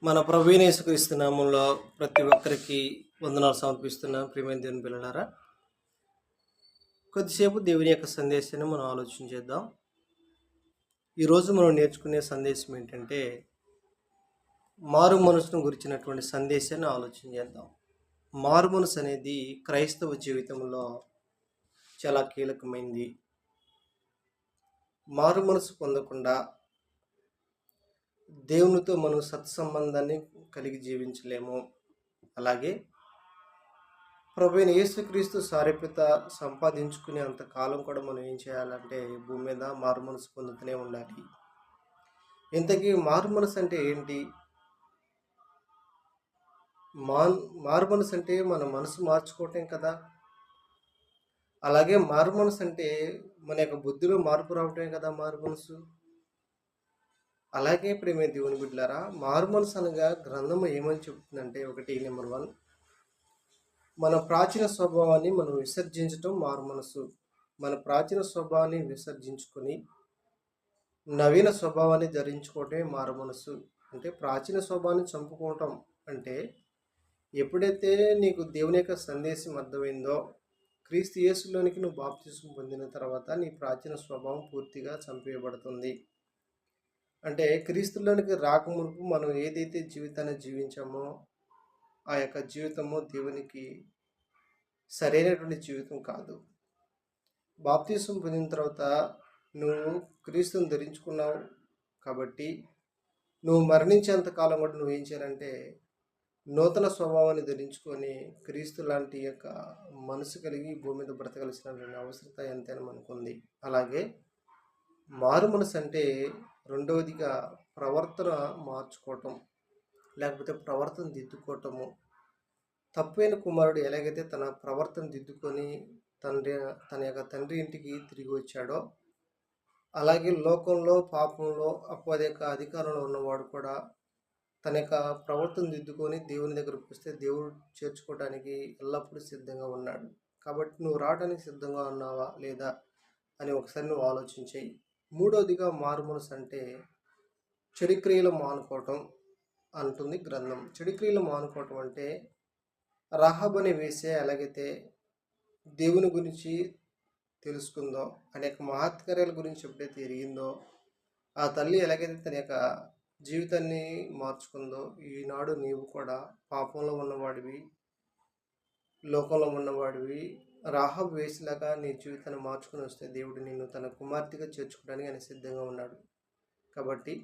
మన ప్రభువైన యేసుక్రీస్తు నామంలో ప్రతి ఒక్కరికి వందనాలు సమర్పిస్తున్నాం. ప్రియమైన దేవుని పిల్లలారా, కొద్దిసేపు దేవుని యొక్క సందేశాన్ని మనం ఆలోచన చేద్దాం. ఈరోజు మనం నేర్చుకునే సందేశం ఏంటంటే, మారు మనసును గురించినటువంటి సందేశాన్ని ఆలోచన చేద్దాం. మారు మనసు అనేది క్రైస్తవ జీవితంలో చాలా కీలకమైంది. మారు మనసు పొందకుండా దేవునితో మనం సత్సంబంధాన్ని కలిగి జీవించలేము. అలాగే ప్రభువైన యేసుక్రీస్తు సారూప్యత సంపాదించుకునే అంత కాలం కూడా మనం ఏం చేయాలంటే భూమి మీద మారు మనసు పొందుతూనే ఉండాలి. ఇంతకీ మారు మనసు అంటే ఏంటి? మారు మనసు అంటే మన మనసు మార్చుకోవటం కదా. అలాగే మారు మనసు అంటే మన యొక్క బుద్ధిలో మార్పు రావటమే కదా మారు మనసు. అలాగే ప్రియమైన దేవుని బిడ్డలారా, మారు మనసు అనగా గ్రంథము ఏమని చెబుతుందంటే, ఒకటి నెంబర్ 1, మన ప్రాచీన స్వభావాన్ని మనం విసర్జించటం మారు మనసు. మన ప్రాచీన స్వభావాన్ని విసర్జించుకొని నవీన స్వభావాన్ని ధరించుకోవటమే మారు మనసు. అంటే ప్రాచీన స్వభావాన్ని చంపుకోవటం అంటే, ఎప్పుడైతే నీకు దేవుని యొక్క సందేశం అర్థమైందో, క్రీస్తు యేసులోనికి నువ్వు బాప్తిసం పొందిన తర్వాత నీ ప్రాచీన స్వభావం పూర్తిగా చంపేయబడుతుంది. అంటే క్రీస్తులోనికి రాకమునుపు మనం ఏదైతే జీవితాన్ని జీవించామో ఆ యొక్క జీవితము దేవునికి సరైనటువంటి జీవితం కాదు. బాప్తిసం పొందిన తర్వాత నువ్వు క్రీస్తుని ధరించుకున్నావు కాబట్టి నువ్వు మరణించేంత కాలం కూడా నువ్వేం చేయాలంటే నూతన స్వభావాన్ని ధరించుకొని క్రీస్తు లాంటి యొక్క మనసు కలిగి భూమి మీద బ్రతకలసినటువంటి అవసరత ఎంతైనా మనకుంది. అలాగే మారు మనసు అంటే రెండవదిగా ప్రవర్తన మార్చుకోవటం, లేకపోతే ప్రవర్తన దిద్దుకోవటము. తప్పైన కుమారుడు ఎలాగైతే తన ప్రవర్తన దిద్దుకొని తన యొక్క తండ్రి ఇంటికి తిరిగి వచ్చాడో, అలాగే లోకంలో పాపంలో అపవాది యొక్క అధికారంలో ఉన్నవాడు కూడా తన యొక్క ప్రవర్తన దిద్దుకొని దేవుని దగ్గరకు వస్తే దేవుడు చేర్చుకోవడానికి ఎల్లప్పుడూ సిద్ధంగా ఉన్నాడు. కాబట్టి నువ్వు రావడానికి సిద్ధంగా ఉన్నావా లేదా అని ఒకసారి నువ్వు ఆలోచించేయి. మూడవదిగా మారు మనసు అంటే చెడు క్రియలు మానుకోవటం అంటుంది గ్రంథం. చెడు క్రియలు మానుకోవటం అంటే రాహాబు అనే వేశ్య ఎలాగైతే దేవుని గురించి తెలుసుకుందో, అనేక మహత్కార్యాల గురించి ఎప్పుడైతే ఎరిగిందో, ఆ తల్లి ఎలాగైతే తన యొక్క జీవితాన్ని మార్చుకుందో, ఈనాడు నీవు కూడా పాపంలో ఉన్నవాడివి, లోకంలో ఉన్నవాడివి, రాహాబు వేసిలాగా నీ జీవితాన్ని మార్చుకుని వస్తే దేవుడు నిన్ను తన కుమార్తెగా చేర్చుకోవడానికి ఆయన సిద్ధంగా ఉన్నాడు. కాబట్టి